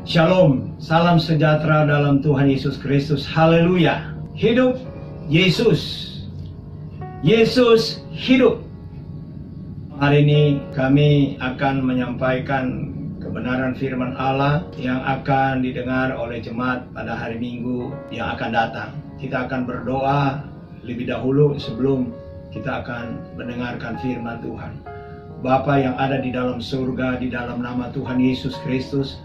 Shalom, salam sejahtera dalam Tuhan Yesus Kristus. Haleluya. Hidup Yesus. Yesus hidup. Hari ini kami akan menyampaikan kebenaran firman Allah yang akan didengar oleh jemaat pada hari Minggu yang akan datang. Kita akan berdoa lebih dahulu sebelum kita akan mendengarkan firman Tuhan. Bapa yang ada di dalam surga, di dalam nama Tuhan Yesus Kristus,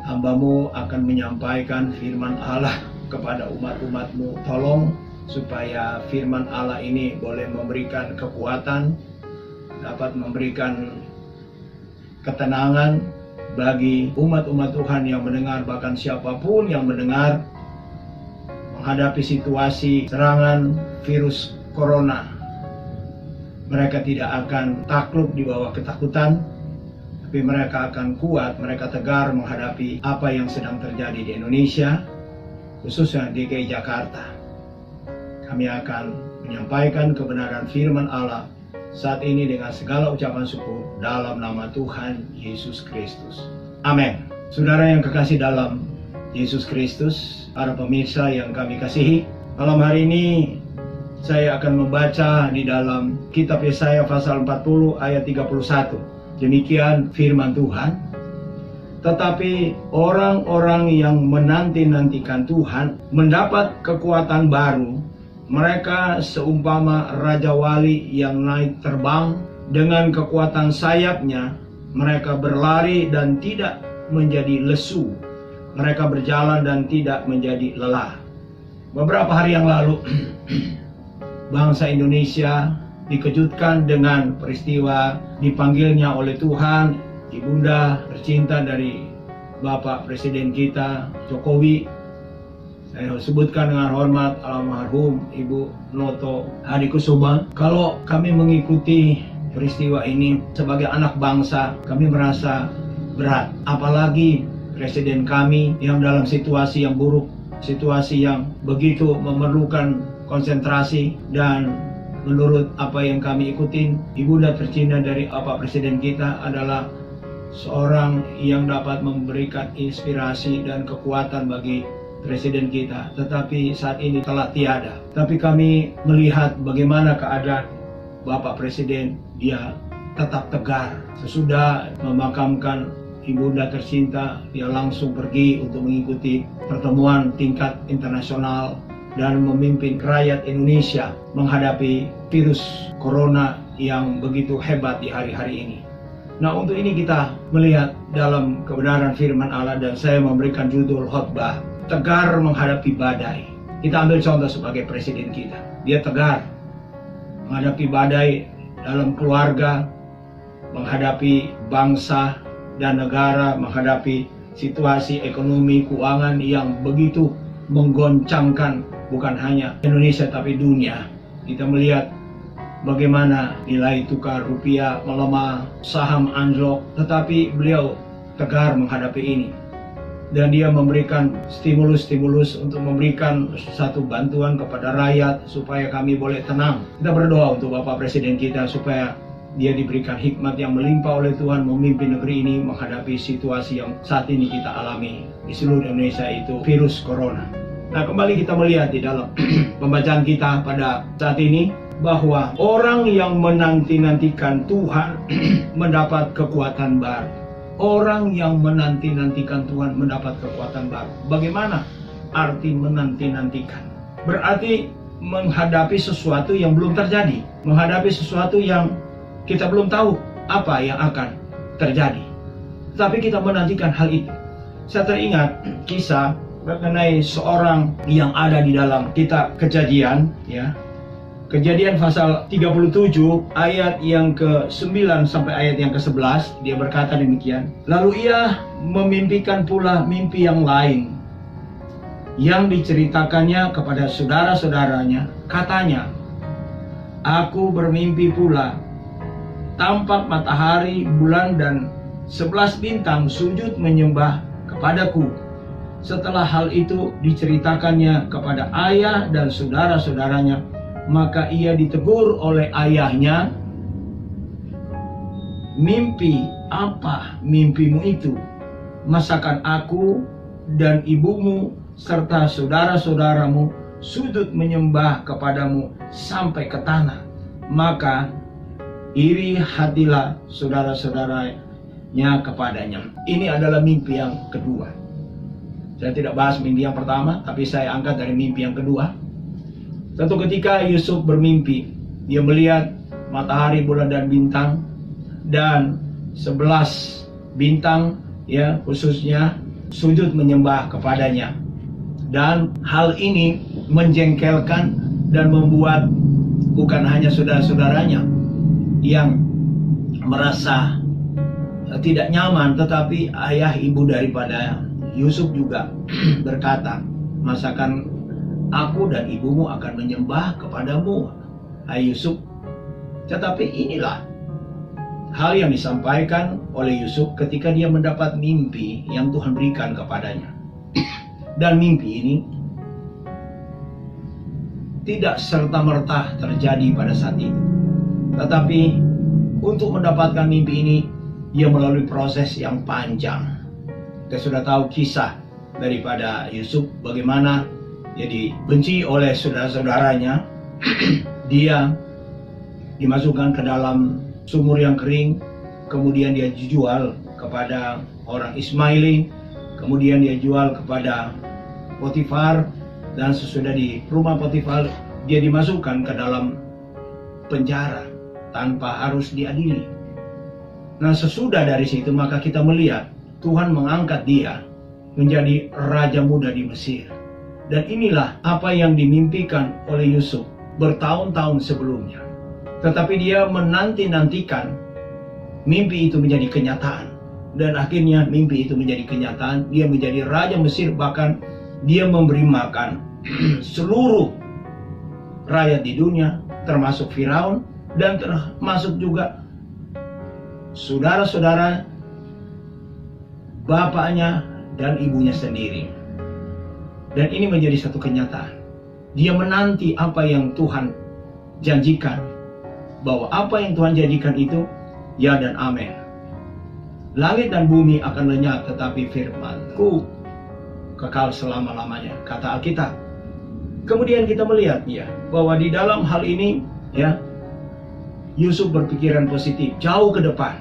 hamba-Mu akan menyampaikan firman Allah kepada umat-umat-Mu. Tolong supaya firman Allah ini boleh memberikan kekuatan, dapat memberikan ketenangan bagi umat-umat Tuhan yang mendengar, bahkan siapapun yang mendengar, menghadapi situasi serangan virus corona. Mereka tidak akan takluk di bawah ketakutan, tapi mereka akan kuat, mereka tegar menghadapi apa yang sedang terjadi di Indonesia, khususnya di DKI Jakarta. Kami akan menyampaikan kebenaran firman Allah saat ini dengan segala ucapan syukur dalam nama Tuhan Yesus Kristus. Amin. Saudara yang kekasih dalam Yesus Kristus, para pemirsa yang kami kasihi, malam hari ini saya akan membaca di dalam kitab Yesaya pasal 40 ayat 31. Demikian firman Tuhan. Tetapi orang-orang yang menanti-nantikan Tuhan mendapat kekuatan baru. Mereka seumpama Raja Wali yang naik terbang, dengan kekuatan sayapnya mereka berlari dan tidak menjadi lesu. Mereka berjalan dan tidak menjadi lelah. Beberapa hari yang lalu bangsa Indonesia dikejutkan dengan peristiwa dipanggilnya oleh Tuhan ibunda tercinta dari Bapak Presiden kita Jokowi. Saya sebutkan dengan hormat almarhum Ibu Noto Hadikusuma. Kalau kami mengikuti peristiwa ini sebagai anak bangsa, kami merasa berat. Apalagi Presiden kami yang dalam situasi yang buruk, situasi yang begitu memerlukan konsentrasi, dan menurut apa yang kami ikutin, ibunda tercinta dari Bapak Presiden kita adalah seorang yang dapat memberikan inspirasi dan kekuatan bagi Presiden kita. Tetapi saat ini telah tiada. Tapi kami melihat bagaimana keadaan Bapak Presiden, dia tetap tegar. Sesudah memakamkan ibunda tercinta, dia langsung pergi untuk mengikuti pertemuan tingkat internasional dan memimpin rakyat Indonesia menghadapi virus corona yang begitu hebat di hari-hari ini. Nah, untuk ini kita melihat dalam kebenaran firman Allah, dan saya memberikan judul khotbah, tegar menghadapi badai. Kita ambil contoh sebagai presiden kita. Dia tegar menghadapi badai dalam keluarga, menghadapi bangsa dan negara, menghadapi situasi ekonomi keuangan yang begitu menggoncangkan bukan hanya Indonesia tapi dunia. Kita melihat bagaimana nilai tukar rupiah melemah, saham anjlok, tetapi beliau tegar menghadapi ini. Dan dia memberikan stimulus-stimulus untuk memberikan satu bantuan kepada rakyat supaya kami boleh tenang. Kita berdoa untuk Bapak Presiden kita supaya dia diberikan hikmat yang melimpah oleh Tuhan memimpin negeri ini menghadapi situasi yang saat ini kita alami di seluruh Indonesia, itu virus corona. Nah, kembali kita melihat di dalam pembacaan kita pada saat ini bahwa orang yang menanti-nantikan Tuhan mendapat kekuatan baru. Orang yang menanti-nantikan Tuhan mendapat kekuatan baru. Bagaimana arti menanti-nantikan? Berarti menghadapi sesuatu yang belum terjadi, menghadapi sesuatu yang kita belum tahu apa yang akan terjadi, tapi kita menantikan hal itu. Saya teringat kisah mengenai seorang yang ada di dalam kitab Kejadian, ya. Kejadian pasal 37 ayat yang ke-9 sampai ayat yang ke-11, dia berkata demikian. Lalu ia memimpikan pula mimpi yang lain, yang diceritakannya kepada saudara-saudaranya. Katanya, aku bermimpi pula, tampak matahari, bulan, dan 11 bintang sujud menyembah kepadaku. Setelah hal itu diceritakannya kepada ayah dan saudara-saudaranya, maka ia ditegur oleh ayahnya, mimpi apa mimpimu itu? masakan aku dan ibumu serta saudara-saudaramu sujud menyembah kepadamu sampai ke tanah, maka iri hatilah saudara-saudaranya kepadanya. Ini adalah mimpi yang kedua. Saya tidak bahas mimpi yang pertama, tapi saya angkat dari mimpi yang kedua. Tentu ketika Yusuf bermimpi, dia melihat matahari, bulan, dan bintang, dan 11 bintang, ya, khususnya sujud menyembah kepadanya. Dan hal ini menjengkelkan dan membuat bukan hanya saudara-saudaranya yang merasa tidak nyaman, tetapi ayah ibu daripada Yusuf juga berkata, masakan aku dan ibumu akan menyembah kepadamu, hai Yusuf. Tetapi inilah hal yang disampaikan oleh Yusuf ketika dia mendapat mimpi yang Tuhan berikan kepadanya. Dan mimpi ini tidak serta-merta terjadi pada saat itu. Tetapi untuk mendapatkan mimpi ini, dia melalui proses yang panjang. Kita sudah tahu kisah daripada Yusuf, bagaimana dia dibenci oleh saudara-saudaranya. Dia dimasukkan ke dalam sumur yang kering, kemudian dia dijual kepada orang Ismaili, kemudian dia jual kepada Potifar, dan sesudah di rumah Potifar dia dimasukkan ke dalam penjara tanpa harus diadili. Nah, sesudah dari situ maka kita melihat Tuhan mengangkat dia menjadi raja muda di Mesir. Dan inilah apa yang dimimpikan oleh Yusuf bertahun-tahun sebelumnya. Tetapi dia menanti-nantikan mimpi itu menjadi kenyataan. Dan akhirnya mimpi itu menjadi kenyataan. Dia menjadi raja Mesir, bahkan dia memberi makan seluruh rakyat di dunia, termasuk Firaun, dan termasuk juga saudara-saudara bapaknya dan ibunya sendiri. Dan ini menjadi satu kenyataan. Dia menanti apa yang Tuhan janjikan, bahwa apa yang Tuhan janjikan itu ya dan amin. Langit dan bumi akan lenyap, tetapi firman-Ku kekal selama-lamanya, kata Alkitab. Kemudian kita melihat ya bahwa di dalam hal ini ya Yusuf berpikiran positif jauh ke depan.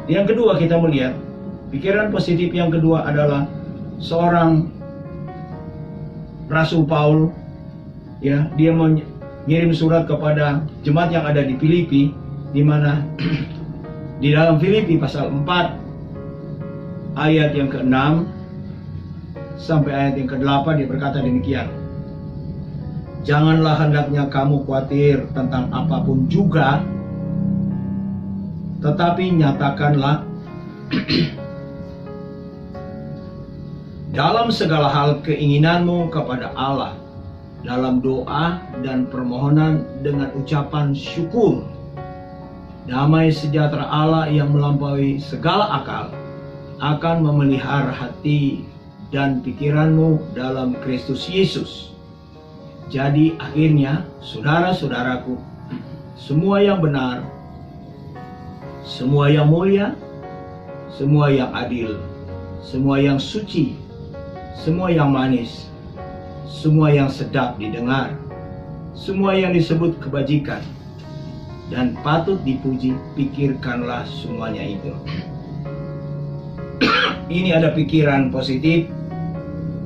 Yang kedua, kita melihat pikiran positif yang kedua adalah seorang Rasul Paul, ya, dia mengirim surat kepada jemaat yang ada di Filipi, di mana di dalam Filipi pasal 4 ayat yang ke-6 sampai ayat yang ke-8 dia berkata demikian. Janganlah hendaknya kamu khawatir tentang apapun juga, tetapi nyatakanlah dalam segala hal keinginanmu kepada Allah dalam doa dan permohonan dengan ucapan syukur. Damai sejahtera Allah yang melampaui segala akal akan memelihara hati dan pikiranmu dalam Kristus Yesus. Jadi akhirnya, saudara-saudaraku, semua yang benar, semua yang mulia, semua yang adil, semua yang suci, semua yang manis, semua yang sedap didengar, semua yang disebut kebajikan dan patut dipuji, pikirkanlah semuanya itu. Ini ada pikiran positif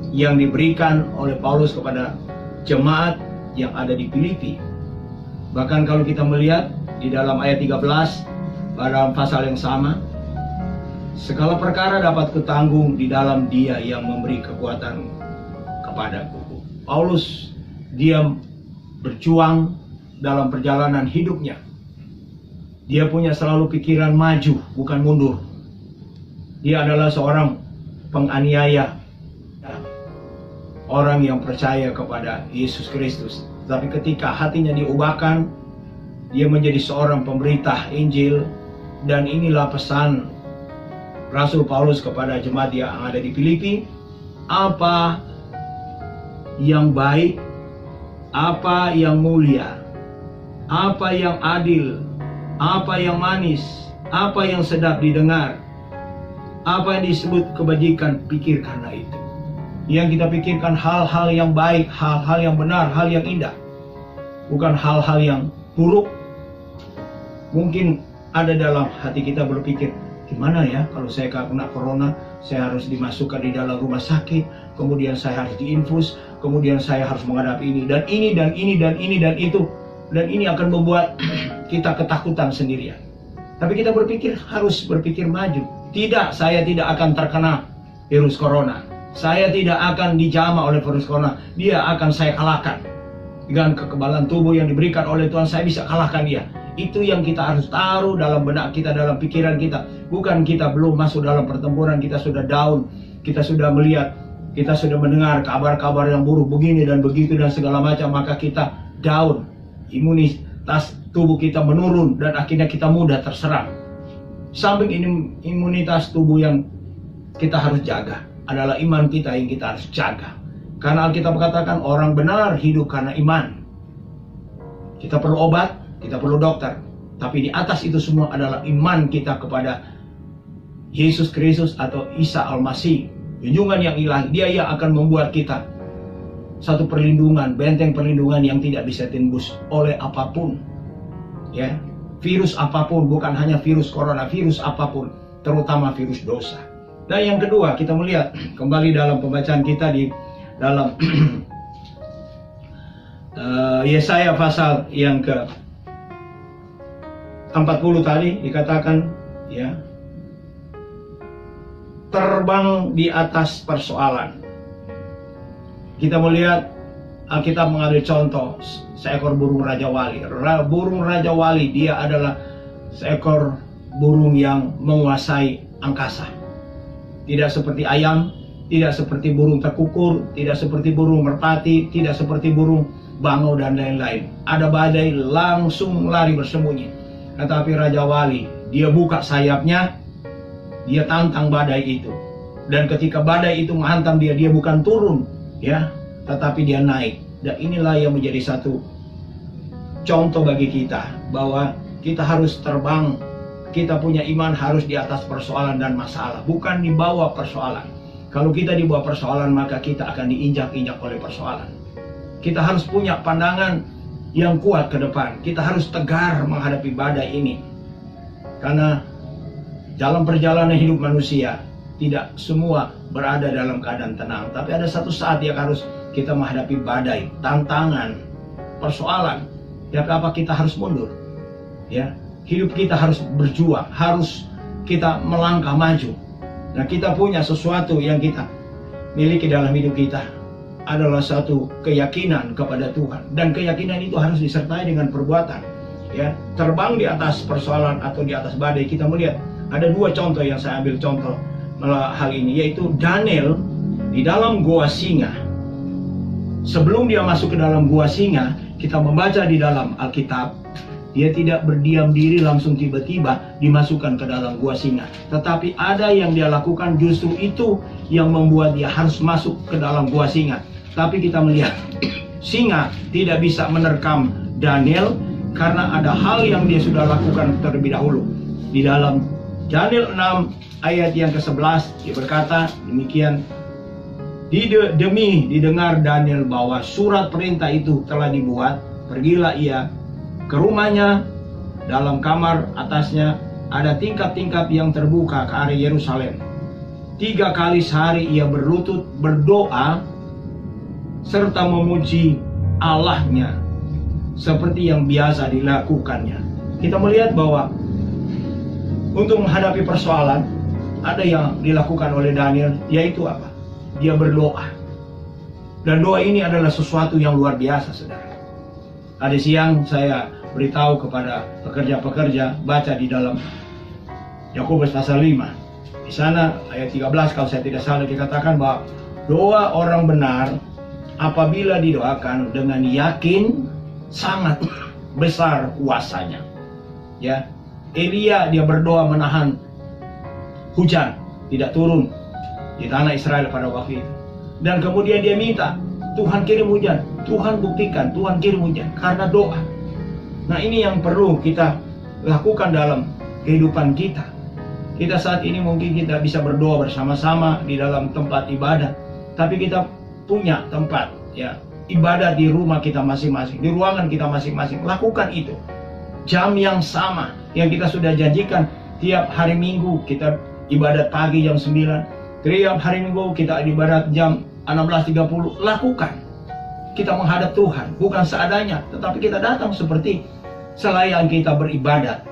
yang diberikan oleh Paulus kepada jemaat yang ada di Filipi. Bahkan kalau kita melihat di dalam ayat 13 pada pasal yang sama, segala perkara dapat kutanggung di dalam Dia yang memberi kekuatan kepadaku. Paulus dia berjuang dalam perjalanan hidupnya. Dia punya selalu pikiran maju, bukan mundur. Dia adalah seorang penganiaya, orang yang percaya kepada Yesus Kristus. Tapi ketika hatinya diubahkan, dia menjadi seorang pemberita Injil. Dan inilah pesan Rasul Paulus kepada jemaat yang ada di Filipi. Apa yang baik, apa yang mulia, apa yang adil, apa yang manis, apa yang sedap didengar, Apa yang disebut kebajikan, pikirkanlah itu. Yang kita pikirkan hal-hal yang baik, hal-hal yang benar, hal yang indah. Bukan hal-hal yang buruk. Mungkin ada dalam hati kita berpikir, gimana ya kalau saya kena corona, saya harus dimasukkan di dalam rumah sakit, kemudian saya harus diinfus, kemudian saya harus menghadapi ini, dan ini, dan ini, dan ini, dan itu. Dan ini akan membuat kita ketakutan sendirian. Tapi kita harus berpikir maju. Tidak, saya tidak akan terkena virus corona. Saya tidak akan dijamah oleh virus corona. Dia akan saya kalahkan. Dengan kekebalan tubuh yang diberikan oleh Tuhan, saya bisa kalahkan dia. Itu yang kita harus taruh dalam benak kita, dalam pikiran kita. Bukan kita belum masuk dalam pertempuran, kita sudah down. Kita sudah melihat, kita sudah mendengar kabar-kabar yang buruk begini dan begitu dan segala macam. Maka kita down. Imunitas tubuh kita menurun dan akhirnya kita mudah terserang. Samping imunitas tubuh yang kita harus jaga adalah iman kita yang kita harus jaga. Karena Alkitab katakan orang benar hidup karena iman. Kita perlu obat, kita perlu dokter. Tapi di atas itu semua adalah iman kita kepada Yesus Kristus atau Isa Al-Masih. Junjungan yang ilahi, dia yang akan membuat kita satu perlindungan, benteng perlindungan yang tidak bisa tembus oleh apapun. Ya, virus apapun, bukan hanya virus corona, virus apapun, terutama virus dosa. Dan yang kedua, kita melihat kembali dalam pembacaan kita di dalam Yesaya pasal yang ke 40 tadi dikatakan, ya, terbang di atas persoalan. Kita melihat Alkitab mengambil contoh seekor burung Raja Wali. Burung Raja Wali, dia adalah seekor burung yang menguasai angkasa. Tidak seperti ayam, tidak seperti burung tekukur, tidak seperti burung merpati, tidak seperti burung bangau dan lain-lain. Ada badai langsung lari bersembunyi. Tetapi Raja Wali, dia buka sayapnya, dia tantang badai itu. Dan ketika badai itu menghantam dia, dia bukan turun, ya, tetapi dia naik. Dan inilah yang menjadi satu contoh bagi kita, bahwa kita harus terbang. Kita punya iman harus di atas persoalan dan masalah, bukan di bawah persoalan. Kalau kita di bawah persoalan, maka kita akan diinjak-injak oleh persoalan. Kita harus punya pandangan yang kuat ke depan. Kita harus tegar menghadapi badai ini. Karena dalam perjalanan hidup manusia, tidak semua berada dalam keadaan tenang. Tapi ada satu saat yang harus kita menghadapi badai, tantangan, persoalan. Tapi apa kita harus mundur? Ya, hidup kita harus berjuang, harus kita melangkah maju. Nah, kita punya sesuatu yang kita miliki dalam hidup kita adalah satu keyakinan kepada Tuhan, dan keyakinan itu harus disertai dengan perbuatan. Ya, terbang di atas persoalan atau di atas badai. Kita melihat ada dua contoh yang saya ambil contoh hal ini, yaitu Daniel di dalam gua singa. Sebelum dia masuk ke dalam gua singa, kita membaca di dalam Alkitab, dia tidak berdiam diri langsung tiba-tiba dimasukkan ke dalam gua singa. Tetapi ada yang dia lakukan, justru itu yang membuat dia harus masuk ke dalam gua singa. Tapi kita melihat singa tidak bisa menerkam Daniel karena ada hal yang dia sudah lakukan terlebih dahulu. Di dalam Daniel 6 ayat yang ke-11 dia berkata demikian, demi didengar Daniel bahwa surat perintah itu telah dibuat, pergilah ia ke rumahnya. Dalam kamar atasnya ada tingkap-tingkap yang terbuka ke arah Yerusalem. 3 kali sehari ia berlutut berdoa serta memuji Allahnya seperti yang biasa dilakukannya. Kita melihat bahwa untuk menghadapi persoalan ada yang dilakukan oleh Daniel, yaitu apa? Dia berdoa. Dan doa ini adalah sesuatu yang luar biasa, saudara. Tadi siang saya beritahu kepada pekerja-pekerja, baca di dalam Yakobus pasal 5. Di sana ayat 13 kalau saya tidak salah dikatakan bahwa doa orang benar apabila didoakan dengan yakin sangat besar kuasanya. Ya, Elia dia berdoa menahan hujan tidak turun di tanah Israel pada waktu itu. Dan kemudian dia minta, Tuhan kirim hujan, Tuhan buktikan, Tuhan kirim hujan, karena doa. Nah, ini yang perlu kita lakukan dalam kehidupan kita. Kita saat ini mungkin kita bisa berdoa bersama-sama di dalam tempat ibadah, tapi kita punya tempat ya ibadah di rumah kita masing-masing, di ruangan kita masing-masing. Lakukan itu. Jam yang sama yang kita sudah janjikan, tiap hari Minggu kita ibadat pagi jam 9, tiap hari Minggu kita ibadat jam 16.30. Lakukan. Kita menghadap Tuhan, bukan seadanya, tetapi kita datang seperti selayan kita beribadat.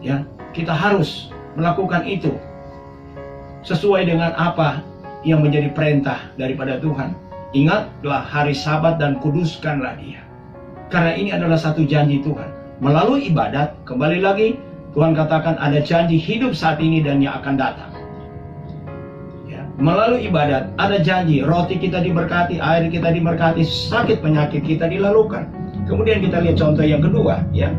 Ya, kita harus melakukan itu sesuai dengan apa yang menjadi perintah daripada Tuhan. Ingatlah hari Sabat dan kuduskanlah dia. Karena ini adalah satu janji Tuhan. Melalui ibadat, kembali lagi, Tuhan katakan ada janji hidup saat ini dan yang akan datang. Ya, melalui ibadat, ada janji, roti kita diberkati, air kita diberkati, sakit penyakit kita dilalukan. Kemudian kita lihat contoh yang kedua, ya.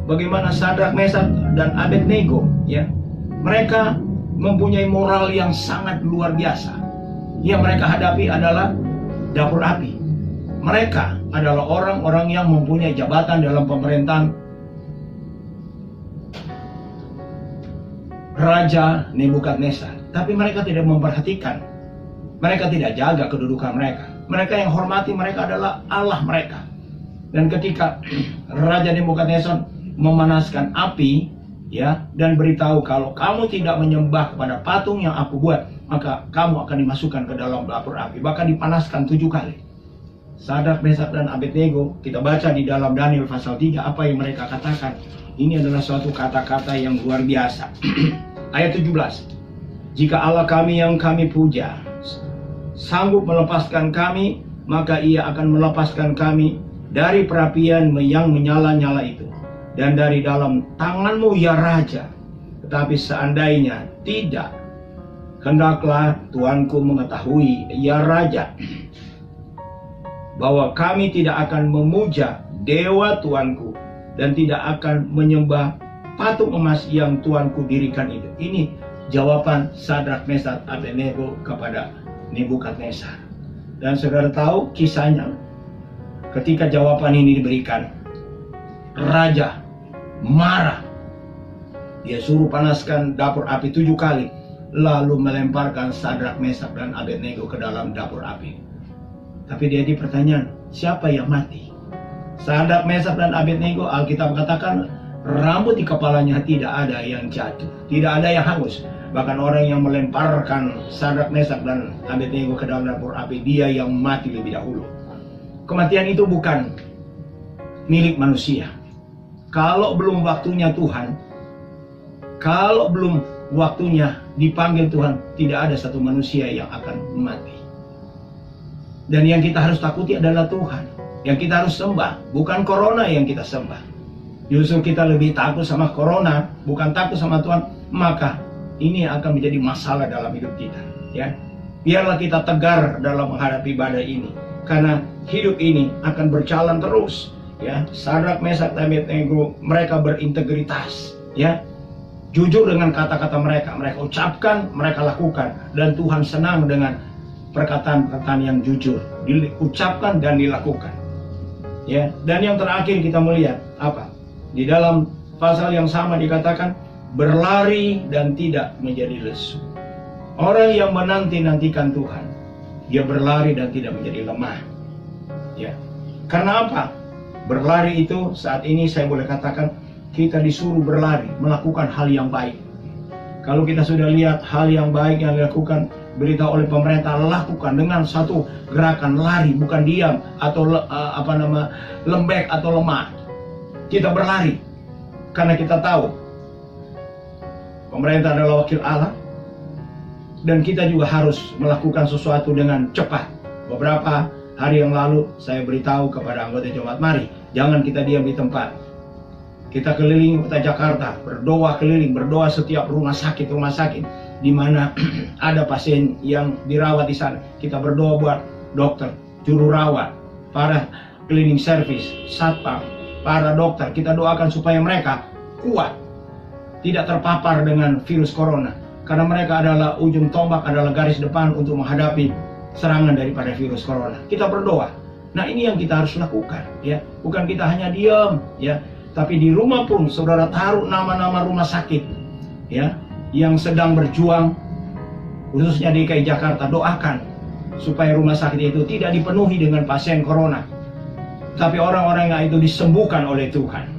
Bagaimana Sadrak, Mesak, dan Abednego, ya. Mereka mempunyai moral yang sangat luar biasa. Yang mereka hadapi adalah dapur api. Mereka adalah orang-orang yang mempunyai jabatan dalam pemerintahan Raja Nebukadnezar. Tapi mereka tidak memperhatikan. Mereka tidak jaga kedudukan mereka. Mereka yang hormati mereka adalah Allah mereka. Dan ketika Raja Nebukadnezar memanaskan api, ya, dan beritahu kalau kamu tidak menyembah kepada patung yang aku buat, maka kamu akan dimasukkan ke dalam dapur api. Bahkan dipanaskan 7 kali. Sadrak, Mesak, dan Abednego, kita baca di dalam Daniel pasal 3, apa yang mereka katakan. Ini adalah suatu kata-kata yang luar biasa. Ayat 17. Jika Allah kami yang kami puja sanggup melepaskan kami, maka ia akan melepaskan kami dari perapian yang menyala-nyala itu, dan dari dalam tanganmu ya Raja. Tetapi seandainya tidak, hendaklah Tuanku mengetahui ya Raja, bahwa kami tidak akan memuja dewa Tuanku dan tidak akan menyembah patung emas yang Tuanku dirikan itu. Ini jawaban Sadrak, Mesak, Abednego kepada Nebukadnezar. Dan saudara tahu kisahnya, ketika jawaban ini diberikan, Raja marah. Dia suruh panaskan dapur api 7 kali, lalu melemparkan Sadrak, Mesak, dan Abednego ke dalam dapur api. Tapi dia di pertanyaan, siapa yang mati? Sadrak, Mesak, dan Abednego, Alkitab katakan rambut di kepalanya tidak ada yang jatuh, tidak ada yang hangus. Bahkan orang yang melemparkan Sadrak, Mesak, dan Abednego ke dalam dapur api, dia yang mati lebih dahulu. Kematian itu bukan milik manusia. Kalau belum waktunya Tuhan, kalau belum waktunya dipanggil Tuhan, tidak ada satu manusia yang akan mati. Dan yang kita harus takuti adalah Tuhan. Yang kita harus sembah, bukan corona yang kita sembah. Justru kita lebih takut sama corona, bukan takut sama Tuhan. Maka ini akan menjadi masalah dalam hidup kita. Ya, biarlah kita tegar dalam menghadapi badai ini, karena hidup ini akan berjalan terus. Ya, Sadrak, Mesak, dan Abednego, mereka berintegritas, ya, jujur dengan kata-kata mereka ucapkan, mereka lakukan, dan Tuhan senang dengan perkataan-perkataan yang jujur, diucapkan dan dilakukan. Ya, dan yang terakhir kita melihat apa? Di dalam pasal yang sama dikatakan berlari dan tidak menjadi lesu. Orang yang menanti-nantikan Tuhan, dia berlari dan tidak menjadi lemah. Ya, karena apa? Berlari itu saat ini saya boleh katakan kita disuruh berlari, melakukan hal yang baik. Kalau kita sudah lihat hal yang baik yang dilakukan, beritahu oleh pemerintah, lakukan dengan satu gerakan lari, bukan diam atau lembek atau lemah. Kita berlari karena kita tahu pemerintah adalah wakil Allah, dan kita juga harus melakukan sesuatu dengan cepat. Beberapa hari yang lalu saya beritahu kepada anggota jemaat, mari jangan kita diam di tempat. Kita keliling kota Jakarta, berdoa keliling, berdoa setiap rumah sakit di mana ada pasien yang dirawat di sana. Kita berdoa buat dokter, juru rawat, para cleaning service, satpam, para dokter. Kita doakan supaya mereka kuat, tidak terpapar dengan virus corona, karena mereka adalah ujung tombak, adalah garis depan untuk menghadapi serangan daripada virus corona. Kita berdoa. Nah, ini yang kita harus lakukan, ya. Bukan kita hanya diam, ya. Tapi di rumah pun saudara taruh nama-nama rumah sakit, ya. yang sedang berjuang, khususnya di DKI Jakarta, doakan supaya rumah sakit itu tidak dipenuhi dengan pasien corona, tapi orang-orang yang itu disembuhkan oleh Tuhan,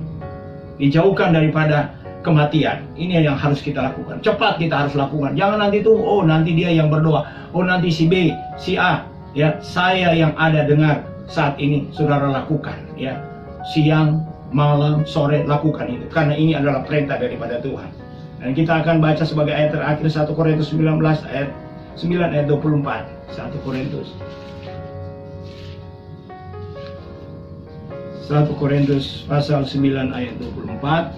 dijauhkan daripada kematian. Ini yang harus kita lakukan. Cepat kita harus lakukan. Jangan nanti tunggu, oh nanti dia yang berdoa, oh nanti si B, si A. Ya, saya yang ada dengar saat ini, saudara lakukan. Ya, siang, malam, sore lakukan itu, karena ini adalah perintah daripada Tuhan. Dan kita akan baca sebagai ayat terakhir 1 Korintus 19 ayat 9 ayat 24. 1 Korintus pasal 9 ayat 24.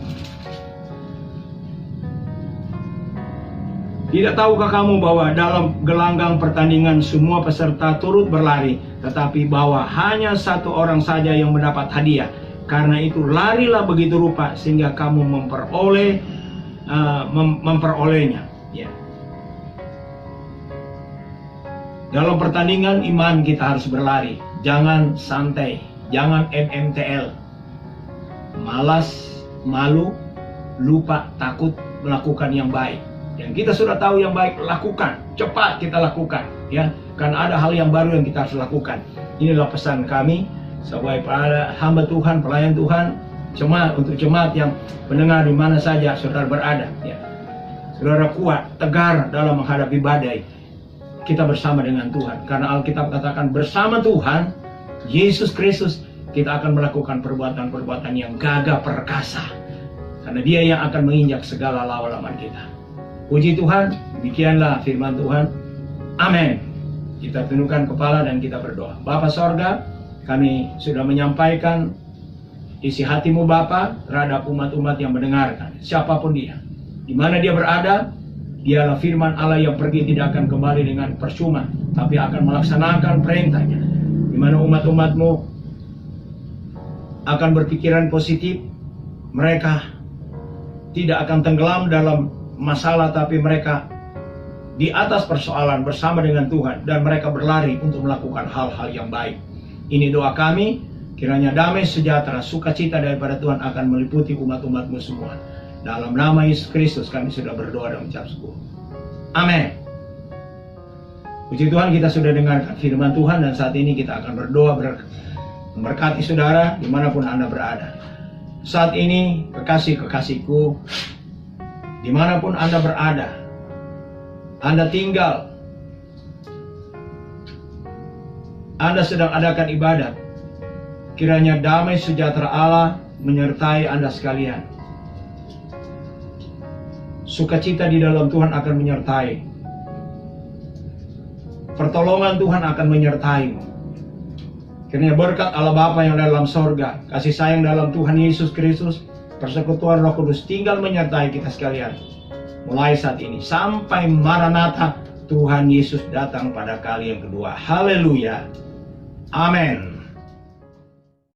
Tidak tahukah kamu bahwa dalam gelanggang pertandingan semua peserta turut berlari, tetapi bahwa hanya satu orang saja yang mendapat hadiah? Karena itu larilah begitu rupa sehingga kamu memperolehnya. Ya. Dalam pertandingan iman kita harus berlari, jangan santai, jangan MMTL, malas, malu, lupa, takut melakukan yang baik. Yang kita sudah tahu yang baik, lakukan, cepat kita lakukan, ya, karena ada hal yang baru yang kita harus lakukan. Inilah pesan kami sebagai para hamba Tuhan, pelayan Tuhan, untuk jemaat yang mendengar di mana saja saudara berada, ya. Saudara kuat, tegar dalam menghadapi badai. Kita bersama dengan Tuhan, karena Alkitab katakan bersama Tuhan Yesus Kristus kita akan melakukan perbuatan-perbuatan yang gagah perkasa, karena Dia yang akan menginjak segala lawan-lawan kita. Puji Tuhan, demikianlah firman Tuhan. Amin. Kita tundukkan kepala dan kita berdoa. Bapa sorga, kami sudah menyampaikan isi hatimu Bapa terhadap umat-umat yang mendengarkan, siapapun dia, di mana dia berada. Dialah firman Allah yang pergi tidak akan kembali dengan percuma, tapi akan melaksanakan perintahnya. Di mana umat-umatmu akan berpikiran positif, mereka tidak akan tenggelam dalam masalah, tapi mereka di atas persoalan bersama dengan Tuhan, dan mereka berlari untuk melakukan hal-hal yang baik. Ini doa kami, kiranya damai sejahtera, sukacita daripada Tuhan akan meliputi umat-umatmu semua. Dalam nama Yesus Kristus kami sudah berdoa dan mengucap syukur. Amin. Puji Tuhan, kita sudah dengarkan firman Tuhan, dan saat ini kita akan berdoa memberkati saudara dimanapun Anda berada. Saat ini kekasih-kekasihku, dimanapun Anda berada, Anda tinggal, Anda sedang adakan ibadat, kiranya damai sejahtera Allah menyertai Anda sekalian. Sukacita di dalam Tuhan akan menyertai. Pertolongan Tuhan akan menyertaimu. Kiranya berkat Allah Bapa yang dalam sorga, kasih sayang dalam Tuhan Yesus Kristus, persekutuan Roh Kudus tinggal menyertai kita sekalian. Mulai saat ini sampai Maranatha, Tuhan Yesus datang pada kali yang kedua. Haleluya. Amin.